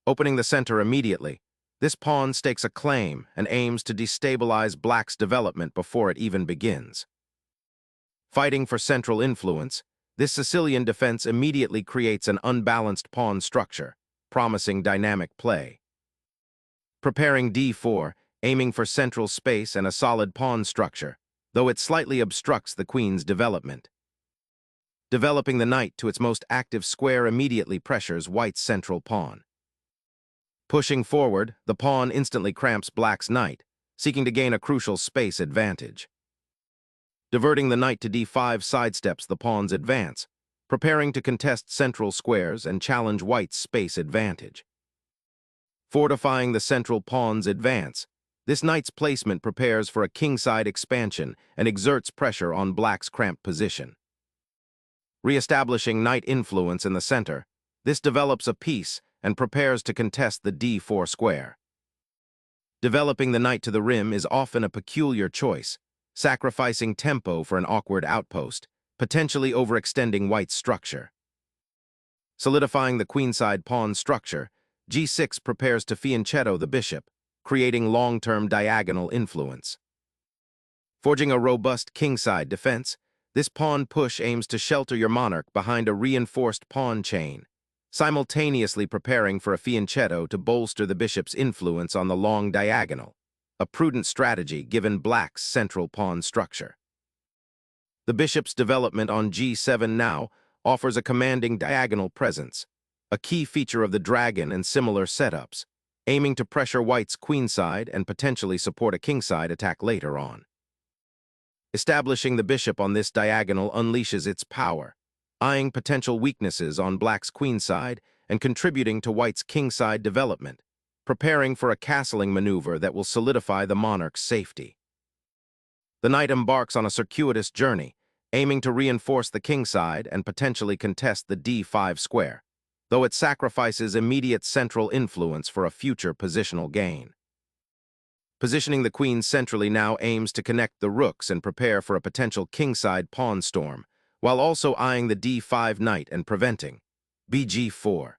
Opening the center immediately, this pawn stakes a claim and aims to destabilize black's development before it even begins. Fighting for central influence, this Sicilian defense immediately creates an unbalanced pawn structure, promising dynamic play. Preparing d4, aiming for central space and a solid pawn structure, though it slightly obstructs the queen's development. Developing the knight to its most active square immediately pressures white's central pawn. Pushing forward, the pawn instantly cramps black's knight, seeking to gain a crucial space advantage. Diverting the knight to d5 sidesteps the pawn's advance, preparing to contest central squares and challenge white's space advantage. Fortifying the central pawn's advance, this knight's placement prepares for a kingside expansion and exerts pressure on black's cramped position. Re-establishing knight influence in the center, this develops a piece and prepares to contest the d4 square. Developing the knight to the rim is often a peculiar choice, sacrificing tempo for an awkward outpost, potentially overextending white's structure. Solidifying the queenside pawn structure, g6 prepares to fianchetto the bishop, creating long-term diagonal influence. Forging a robust kingside defense, this pawn push aims to shelter your monarch behind a reinforced pawn chain, simultaneously preparing for a fianchetto to bolster the bishop's influence on the long diagonal, a prudent strategy given black's central pawn structure. The bishop's development on g7 now offers a commanding diagonal presence, a key feature of the dragon and similar setups, aiming to pressure white's queenside and potentially support a kingside attack later on. Establishing the bishop on this diagonal unleashes its power, eyeing potential weaknesses on black's queenside and contributing to white's kingside development, preparing for a castling maneuver that will solidify the monarch's safety. The knight embarks on a circuitous journey, aiming to reinforce the kingside and potentially contest the d5 square, though it sacrifices immediate central influence for a future positional gain. Positioning the queen centrally now aims to connect the rooks and prepare for a potential kingside pawn storm, while also eyeing the d5 knight and preventing bg4.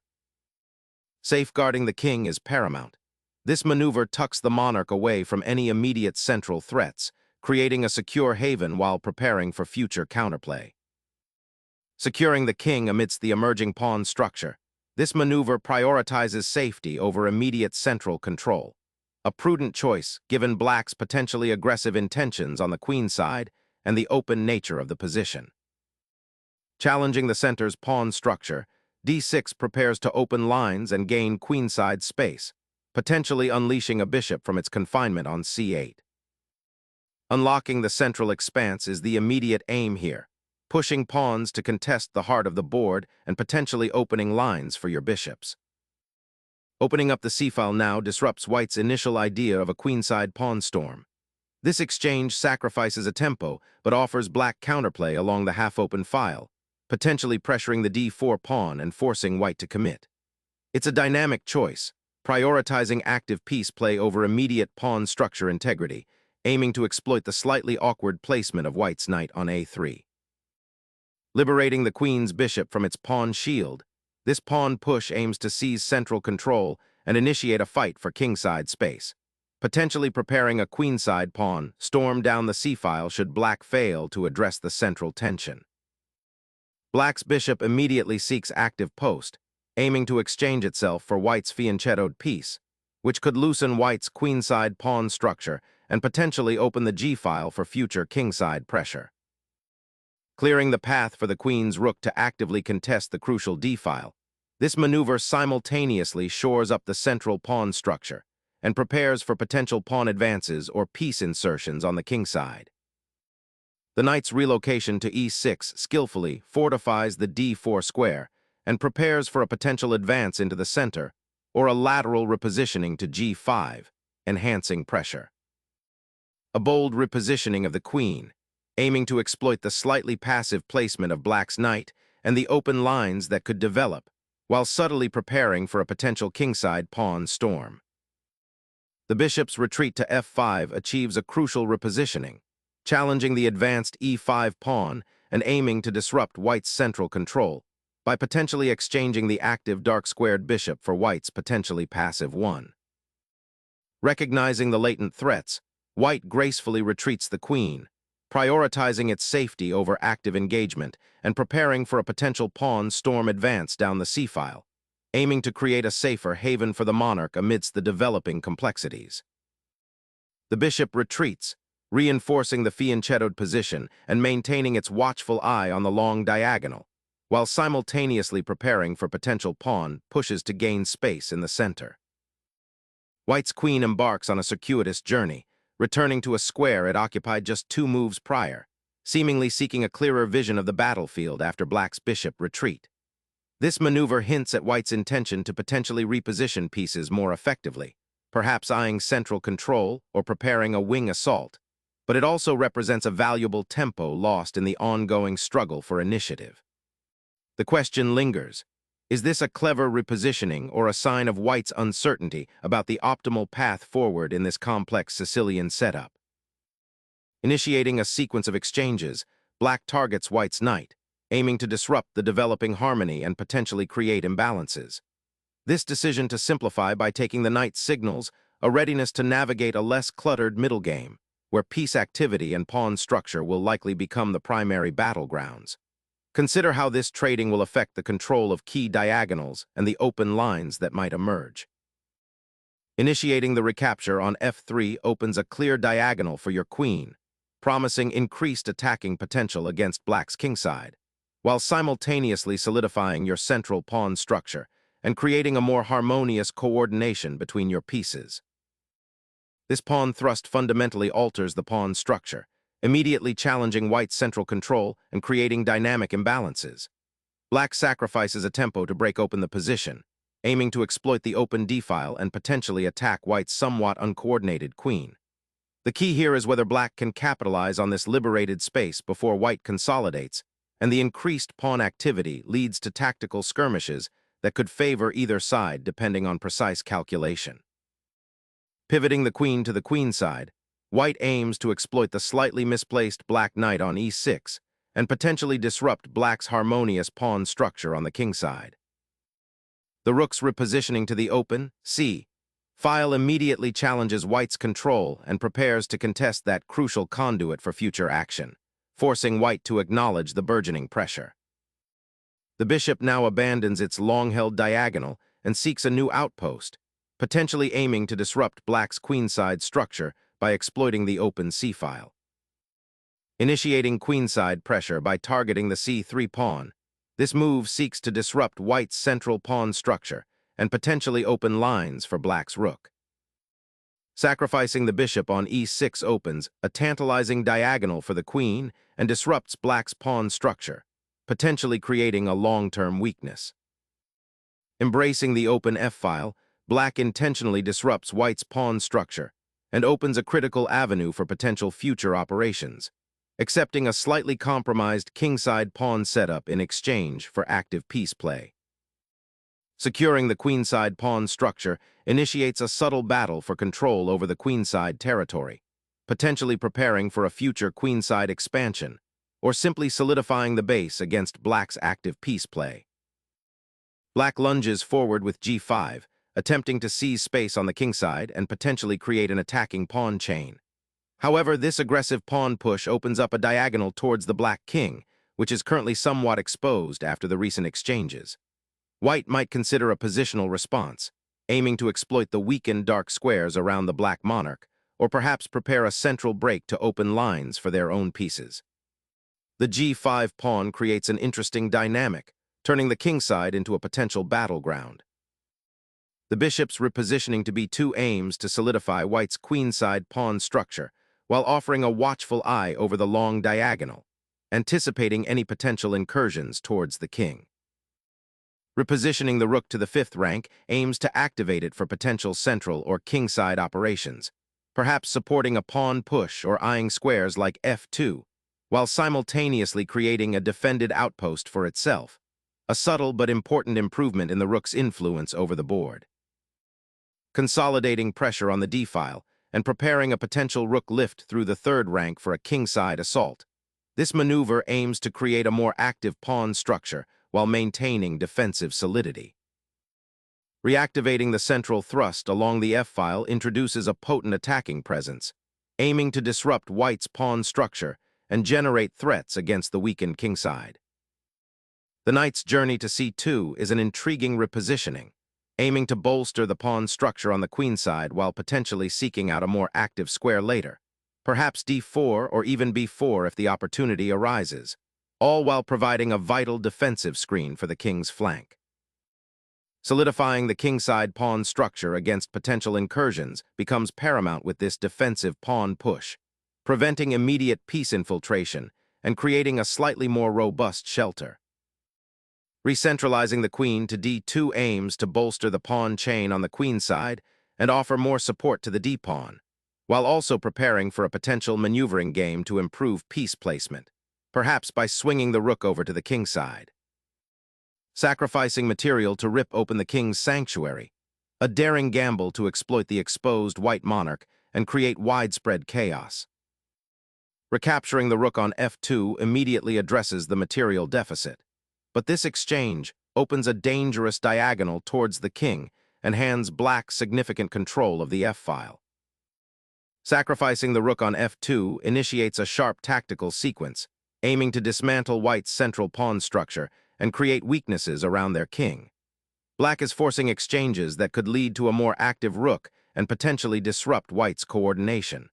Safeguarding the king is paramount. This maneuver tucks the monarch away from any immediate central threats, creating a secure haven while preparing for future counterplay. Securing the king amidst the emerging pawn structure, this maneuver prioritizes safety over immediate central control, a prudent choice given black's potentially aggressive intentions on the queen side and the open nature of the position. Challenging the center's pawn structure, d6 prepares to open lines and gain queenside space, potentially unleashing a bishop from its confinement on c8. Unlocking the central expanse is the immediate aim here, pushing pawns to contest the heart of the board and potentially opening lines for your bishops. Opening up the c-file now disrupts white's initial idea of a queenside pawn storm. This exchange sacrifices a tempo but offers black counterplay along the half-open file, potentially pressuring the d4 pawn and forcing white to commit. It's a dynamic choice, prioritizing active piece play over immediate pawn structure integrity, aiming to exploit the slightly awkward placement of white's knight on a3. Liberating the queen's bishop from its pawn shield, this pawn push aims to seize central control and initiate a fight for kingside space, potentially preparing a queenside pawn storm down the c-file should black fail to address the central tension. Black's bishop immediately seeks active post, aiming to exchange itself for white's fianchettoed piece, which could loosen white's queenside pawn structure and potentially open the g-file for future kingside pressure. Clearing the path for the queen's rook to actively contest the crucial d-file, this maneuver simultaneously shores up the central pawn structure and prepares for potential pawn advances or piece insertions on the kingside. The knight's relocation to e6 skillfully fortifies the d4 square and prepares for a potential advance into the center or a lateral repositioning to g5, enhancing pressure. A bold repositioning of the queen, aiming to exploit the slightly passive placement of black's knight and the open lines that could develop, while subtly preparing for a potential kingside pawn storm. The bishop's retreat to f5 achieves a crucial repositioning, challenging the advanced e5 pawn and aiming to disrupt white's central control, by potentially exchanging the active dark-squared bishop for white's potentially passive one. Recognizing the latent threats, white gracefully retreats the queen, prioritizing its safety over active engagement and preparing for a potential pawn storm advance down the c-file, aiming to create a safer haven for the monarch amidst the developing complexities. The bishop retreats, reinforcing the fianchettoed position and maintaining its watchful eye on the long diagonal, while simultaneously preparing for potential pawn pushes to gain space in the center. White's queen embarks on a circuitous journey, returning to a square it occupied just 2 moves prior, seemingly seeking a clearer vision of the battlefield after black's bishop retreat. This maneuver hints at white's intention to potentially reposition pieces more effectively, perhaps eyeing central control or preparing a wing assault, but it also represents a valuable tempo lost in the ongoing struggle for initiative. The question lingers: is this a clever repositioning or a sign of white's uncertainty about the optimal path forward in this complex Sicilian setup? Initiating a sequence of exchanges, black targets white's knight, aiming to disrupt the developing harmony and potentially create imbalances. This decision to simplify by taking the knight signals a readiness to navigate a less cluttered middle game, where piece activity and pawn structure will likely become the primary battlegrounds. Consider how this trading will affect the control of key diagonals and the open lines that might emerge. Initiating the recapture on f3 opens a clear diagonal for your queen, promising increased attacking potential against black's kingside, while simultaneously solidifying your central pawn structure and creating a more harmonious coordination between your pieces. This pawn thrust fundamentally alters the pawn structure, immediately challenging white's central control and creating dynamic imbalances. Black sacrifices a tempo to break open the position, aiming to exploit the open d-file and potentially attack white's somewhat uncoordinated queen. The key here is whether black can capitalize on this liberated space before white consolidates, and the increased pawn activity leads to tactical skirmishes that could favor either side depending on precise calculation. Pivoting the queen to the queen side, white aims to exploit the slightly misplaced black knight on e6 and potentially disrupt black's harmonious pawn structure on the king side. The rook's repositioning to the open, c-file immediately challenges white's control and prepares to contest that crucial conduit for future action, forcing white to acknowledge the burgeoning pressure. The bishop now abandons its long-held diagonal and seeks a new outpost, potentially aiming to disrupt black's queenside structure by exploiting the open c-file. Initiating queenside pressure by targeting the c3 pawn, this move seeks to disrupt white's central pawn structure and potentially open lines for black's rook. Sacrificing the bishop on e6 opens a tantalizing diagonal for the queen and disrupts black's pawn structure, potentially creating a long-term weakness. Embracing the open f-file, black intentionally disrupts white's pawn structure and opens a critical avenue for potential future operations, accepting a slightly compromised kingside pawn setup in exchange for active piece play. Securing the queenside pawn structure initiates a subtle battle for control over the queenside territory, potentially preparing for a future queenside expansion, or simply solidifying the base against black's active piece play. Black lunges forward with g5, attempting to seize space on the kingside and potentially create an attacking pawn chain. However, this aggressive pawn push opens up a diagonal towards the black king, which is currently somewhat exposed after the recent exchanges. White might consider a positional response, aiming to exploit the weakened dark squares around the black monarch, or perhaps prepare a central break to open lines for their own pieces. The g5 pawn creates an interesting dynamic, turning the kingside into a potential battleground. The bishop's repositioning to b2 aims to solidify white's queenside pawn structure, while offering a watchful eye over the long diagonal, anticipating any potential incursions towards the king. Repositioning the rook to the 5th rank aims to activate it for potential central or kingside operations, perhaps supporting a pawn push or eyeing squares like f2, while simultaneously creating a defended outpost for itself, a subtle but important improvement in the rook's influence over the board. Consolidating pressure on the d-file and preparing a potential rook lift through the 3rd rank for a kingside assault. This maneuver aims to create a more active pawn structure while maintaining defensive solidity. Reactivating the central thrust along the f-file introduces a potent attacking presence, aiming to disrupt white's pawn structure and generate threats against the weakened kingside. The knight's journey to c2 is an intriguing repositioning, aiming to bolster the pawn structure on the queenside while potentially seeking out a more active square later, perhaps d4 or even b4 if the opportunity arises, all while providing a vital defensive screen for the king's flank. Solidifying the kingside pawn structure against potential incursions becomes paramount with this defensive pawn push, preventing immediate piece infiltration and creating a slightly more robust shelter. Recentralizing the queen to d2 aims to bolster the pawn chain on the queenside and offer more support to the d-pawn, while also preparing for a potential maneuvering game to improve piece placement, perhaps by swinging the rook over to the kingside. Sacrificing material to rip open the king's sanctuary, a daring gamble to exploit the exposed white monarch and create widespread chaos. Recapturing the rook on f2 immediately addresses the material deficit, but this exchange opens a dangerous diagonal towards the king and hands black significant control of the f-file. Sacrificing the rook on f2 initiates a sharp tactical sequence, aiming to dismantle white's central pawn structure and create weaknesses around their king. Black is forcing exchanges that could lead to a more active rook and potentially disrupt white's coordination.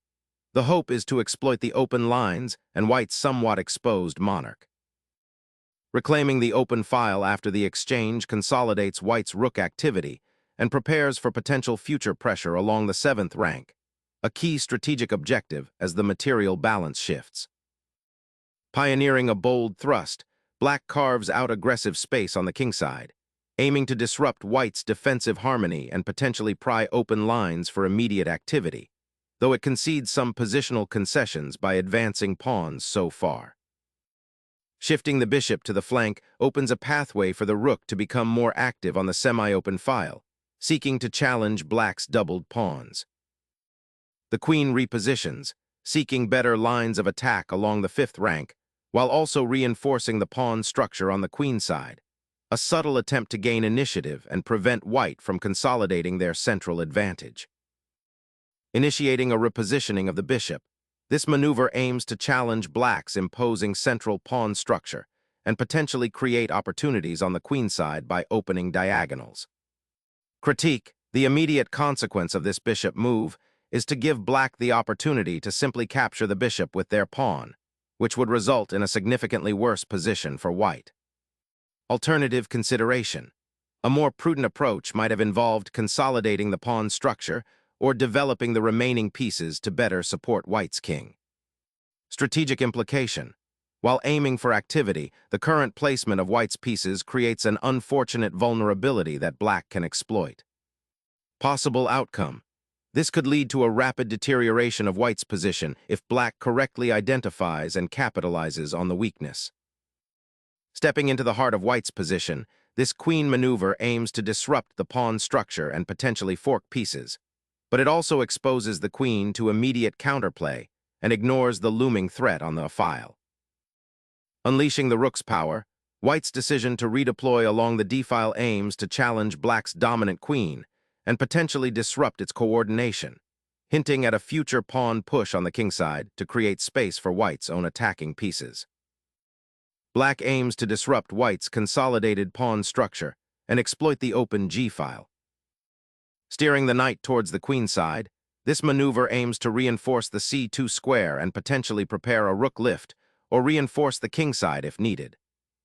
The hope is to exploit the open lines and white's somewhat exposed monarch. Reclaiming the open file after the exchange consolidates white's rook activity and prepares for potential future pressure along the 7th rank, a key strategic objective as the material balance shifts. Pioneering a bold thrust, black carves out aggressive space on the kingside, aiming to disrupt white's defensive harmony and potentially pry open lines for immediate activity, though it concedes some positional concessions by advancing pawns so far. Shifting the bishop to the flank opens a pathway for the rook to become more active on the semi-open file, seeking to challenge black's doubled pawns. The queen repositions, seeking better lines of attack along the 5th rank, while also reinforcing the pawn structure on the queenside, a subtle attempt to gain initiative and prevent white from consolidating their central advantage. Initiating a repositioning of the bishop, this maneuver aims to challenge black's imposing central pawn structure and potentially create opportunities on the queenside by opening diagonals. Critique: the immediate consequence of this bishop move is to give black the opportunity to simply capture the bishop with their pawn, which would result in a significantly worse position for white. Alternative consideration: a more prudent approach might have involved consolidating the pawn structure or developing the remaining pieces to better support white's king. Strategic implication: while aiming for activity, the current placement of white's pieces creates an unfortunate vulnerability that black can exploit. Possible outcome: this could lead to a rapid deterioration of white's position if black correctly identifies and capitalizes on the weakness. Stepping into the heart of white's position, this queen maneuver aims to disrupt the pawn structure and potentially fork pieces, but it also exposes the queen to immediate counterplay and ignores the looming threat on the file. Unleashing the rook's power, white's decision to redeploy along the d-file aims to challenge black's dominant queen and potentially disrupt its coordination, hinting at a future pawn push on the kingside to create space for white's own attacking pieces. Black aims to disrupt white's consolidated pawn structure and exploit the open g-file. Steering the knight towards the queenside, this maneuver aims to reinforce the c2 square and potentially prepare a rook lift or reinforce the kingside if needed,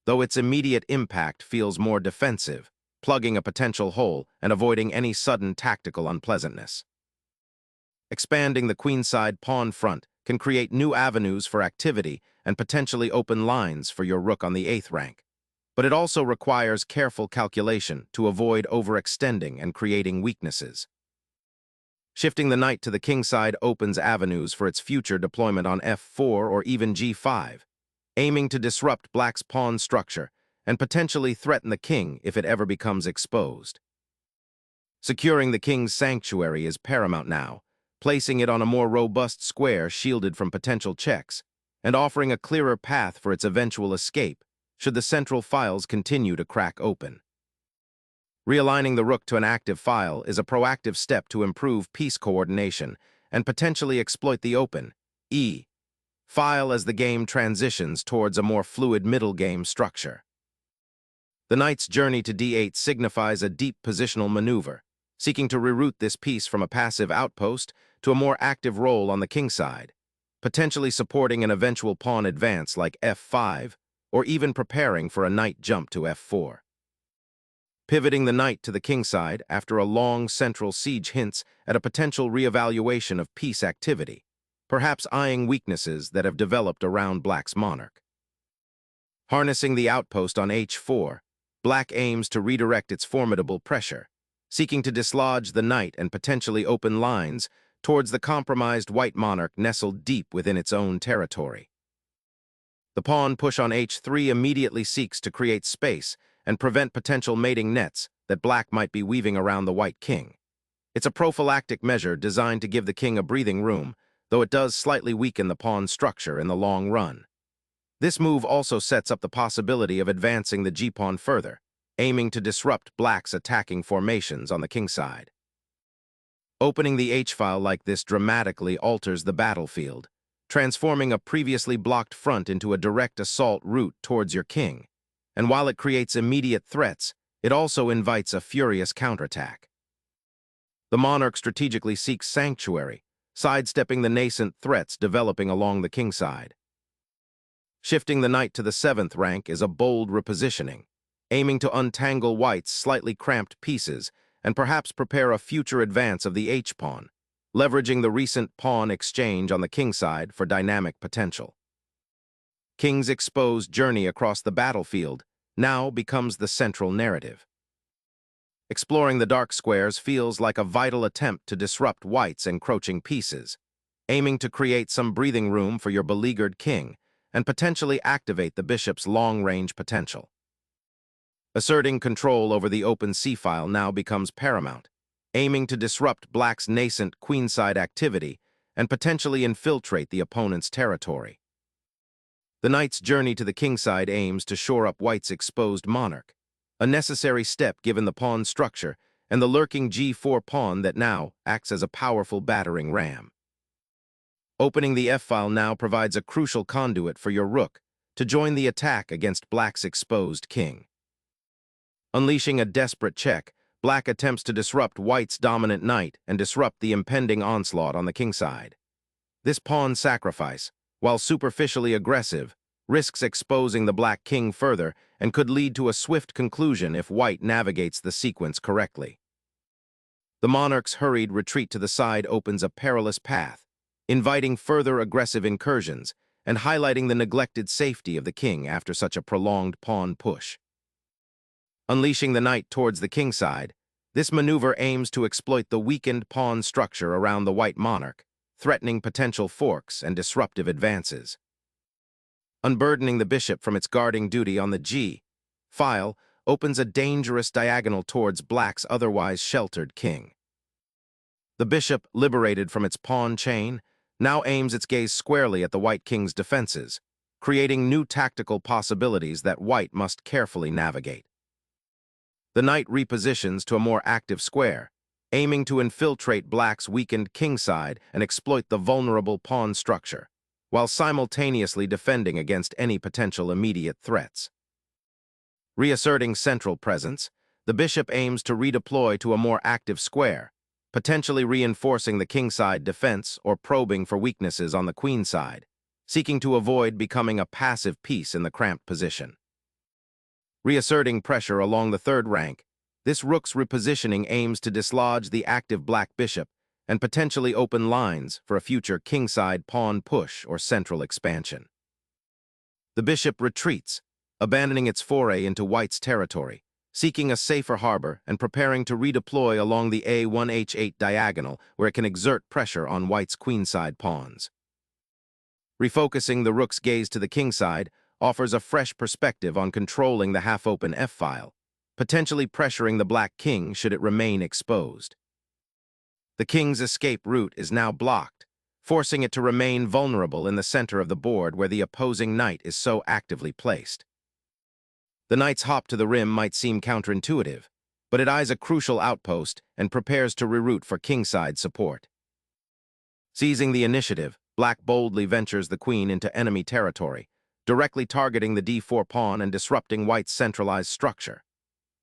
though its immediate impact feels more defensive, plugging a potential hole and avoiding any sudden tactical unpleasantness. Expanding the queenside pawn front can create new avenues for activity and potentially open lines for your rook on the 8th rank, but it also requires careful calculation to avoid overextending and creating weaknesses. Shifting the knight to the kingside opens avenues for its future deployment on f4 or even g5, aiming to disrupt black's pawn structure and potentially threaten the king if it ever becomes exposed. Securing the king's sanctuary is paramount now, placing it on a more robust square shielded from potential checks, and offering a clearer path for its eventual escape should the central files continue to crack open. Realigning the rook to an active file is a proactive step to improve piece coordination and potentially exploit the open file as the game transitions towards a more fluid middle game structure. The knight's journey to d8 signifies a deep positional maneuver, seeking to reroute this piece from a passive outpost to a more active role on the king side, potentially supporting an eventual pawn advance like f5, or even preparing for a knight jump to f4. Pivoting the knight to the king side after a long central siege hints at a potential reevaluation of piece activity, perhaps eyeing weaknesses that have developed around Black's monarch. Harnessing the outpost on h4, Black aims to redirect its formidable pressure, seeking to dislodge the knight and potentially open lines towards the compromised white monarch nestled deep within its own territory. The pawn push on h3 immediately seeks to create space and prevent potential mating nets that Black might be weaving around the white king. It's a prophylactic measure designed to give the king a breathing room, though it does slightly weaken the pawn's structure in the long run. This move also sets up the possibility of advancing the g-pawn further, aiming to disrupt Black's attacking formations on the king side. Opening the h-file like this dramatically alters the battlefield, transforming a previously blocked front into a direct assault route towards your king. And while it creates immediate threats, it also invites a furious counterattack. The monarch strategically seeks sanctuary, sidestepping the nascent threats developing along the king side. Shifting the knight to the 7th rank is a bold repositioning, aiming to untangle White's slightly cramped pieces and perhaps prepare a future advance of the h-pawn, leveraging the recent pawn exchange on the king side for dynamic potential. King's exposed journey across the battlefield now becomes the central narrative. Exploring the dark squares feels like a vital attempt to disrupt White's encroaching pieces, aiming to create some breathing room for your beleaguered king and potentially activate the bishop's long-range potential. Asserting control over the open c-file now becomes paramount, aiming to disrupt Black's nascent queenside activity and potentially infiltrate the opponent's territory. The knight's journey to the kingside aims to shore up White's exposed monarch, a necessary step given the pawn structure and the lurking g4 pawn that now acts as a powerful battering ram. Opening the f-file now provides a crucial conduit for your rook to join the attack against Black's exposed king. Unleashing a desperate check, Black attempts to disrupt White's dominant knight and disrupt the impending onslaught on the kingside. This pawn sacrifice, while superficially aggressive, risks exposing the Black king further and could lead to a swift conclusion if White navigates the sequence correctly. The monarch's hurried retreat to the side opens a perilous path, inviting further aggressive incursions and highlighting the neglected safety of the king after such a prolonged pawn push. Unleashing the knight towards the king side, this maneuver aims to exploit the weakened pawn structure around the white monarch, threatening potential forks and disruptive advances. Unburdening the bishop from its guarding duty on the g-file opens a dangerous diagonal towards Black's otherwise sheltered king. The bishop, liberated from its pawn chain, now aims its gaze squarely at the white king's defenses, creating new tactical possibilities that White must carefully navigate. The knight repositions to a more active square, aiming to infiltrate Black's weakened kingside and exploit the vulnerable pawn structure, while simultaneously defending against any potential immediate threats. Reasserting central presence, the bishop aims to redeploy to a more active square, potentially reinforcing the kingside defense or probing for weaknesses on the queenside, seeking to avoid becoming a passive piece in the cramped position. Reasserting pressure along the 3rd rank, this rook's repositioning aims to dislodge the active Black bishop and potentially open lines for a future kingside pawn push or central expansion. The bishop retreats, abandoning its foray into White's territory, seeking a safer harbor and preparing to redeploy along the a1h8 diagonal where it can exert pressure on White's queenside pawns. Refocusing the rook's gaze to the kingside offers a fresh perspective on controlling the half-open f-file, potentially pressuring the Black king should it remain exposed. The king's escape route is now blocked, forcing it to remain vulnerable in the center of the board where the opposing knight is so actively placed. The knight's hop to the rim might seem counterintuitive, but it eyes a crucial outpost and prepares to reroute for kingside support. Seizing the initiative, black boldly ventures the queen into enemy territory, directly targeting the d4 pawn and disrupting white's centralized structure.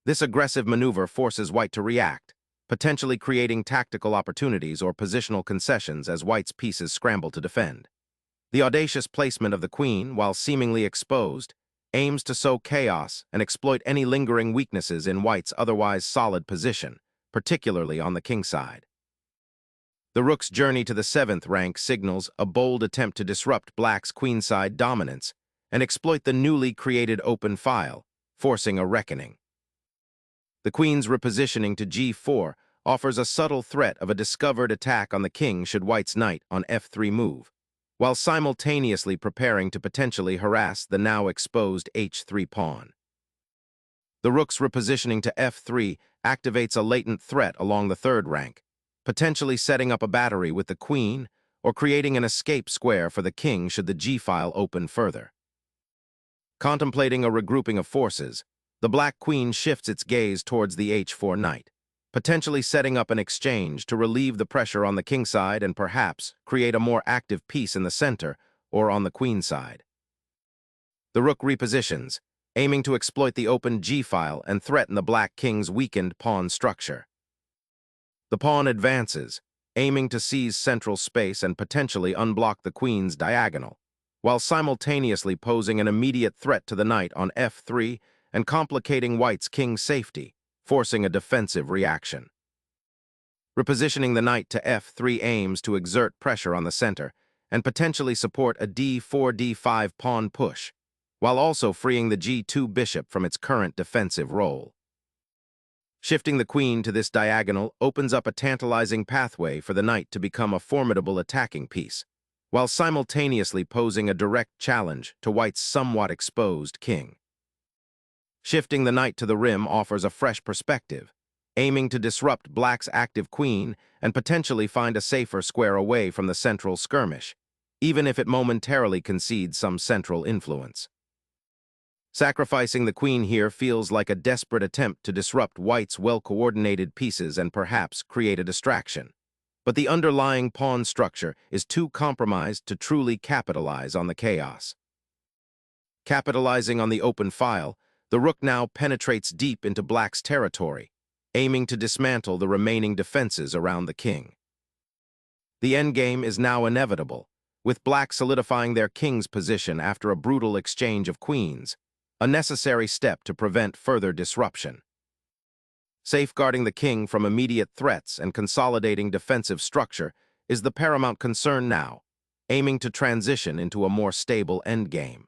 This aggressive maneuver forces white to react, potentially creating tactical opportunities or positional concessions as white's pieces scramble to defend. The audacious placement of the queen, while seemingly exposed, aims to sow chaos and exploit any lingering weaknesses in white's otherwise solid position, particularly on the king side. The rook's journey to the 7th rank signals a bold attempt to disrupt black's queenside dominance and exploit the newly created open file, forcing a reckoning. The queen's repositioning to g4 offers a subtle threat of a discovered attack on the king should white's knight on f3 move, while simultaneously preparing to potentially harass the now exposed h3 pawn. The rook's repositioning to f3 activates a latent threat along the 3rd rank, potentially setting up a battery with the queen or creating an escape square for the king should the g-file open further. Contemplating a regrouping of forces, the black queen shifts its gaze towards the h4 knight, potentially setting up an exchange to relieve the pressure on the king side and perhaps create a more active piece in the center or on the queen side. The rook repositions, aiming to exploit the open g-file and threaten the black king's weakened pawn structure. The pawn advances, aiming to seize central space and potentially unblock the queen's diagonal, while simultaneously posing an immediate threat to the knight on f3 and complicating white's king's safety, forcing a defensive reaction. Repositioning the knight to f3 aims to exert pressure on the center and potentially support a d4-d5 pawn push, while also freeing the g2 bishop from its current defensive role. Shifting the queen to this diagonal opens up a tantalizing pathway for the knight to become a formidable attacking piece, while simultaneously posing a direct challenge to white's somewhat exposed king. Shifting the knight to the rim offers a fresh perspective, aiming to disrupt black's active queen and potentially find a safer square away from the central skirmish, even if it momentarily concedes some central influence. Sacrificing the queen here feels like a desperate attempt to disrupt white's well-coordinated pieces and perhaps create a distraction. But the underlying pawn structure is too compromised to truly capitalize on the chaos. Capitalizing on the open file, the rook now penetrates deep into black's territory, aiming to dismantle the remaining defenses around the king. The endgame is now inevitable, with black solidifying their king's position after a brutal exchange of queens, a necessary step to prevent further disruption. Safeguarding the king from immediate threats and consolidating defensive structure is the paramount concern now, aiming to transition into a more stable endgame.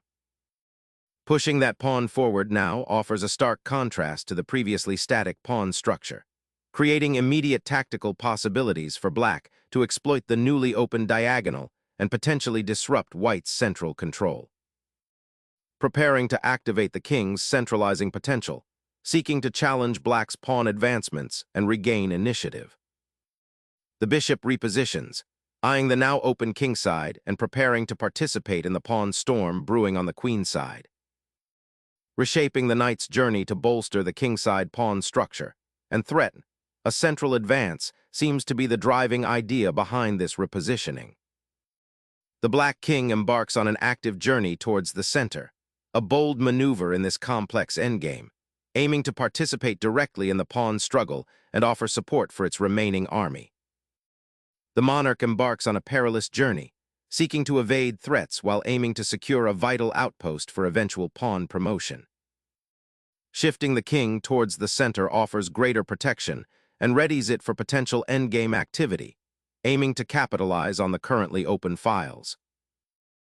Pushing that pawn forward now offers a stark contrast to the previously static pawn structure, creating immediate tactical possibilities for black to exploit the newly opened diagonal and potentially disrupt white's central control. Preparing to activate the king's centralizing potential, seeking to challenge black's pawn advancements and regain initiative. The bishop repositions, eyeing the now open king side and preparing to participate in the pawn storm brewing on the queen side. Reshaping the knight's journey to bolster the kingside pawn structure and threaten a central advance seems to be the driving idea behind this repositioning. The black king embarks on an active journey towards the center, a bold maneuver in this complex endgame, aiming to participate directly in the pawn struggle and offer support for its remaining army. The monarch embarks on a perilous journey, seeking to evade threats while aiming to secure a vital outpost for eventual pawn promotion. Shifting the king towards the center offers greater protection and readies it for potential endgame activity, aiming to capitalize on the currently open files.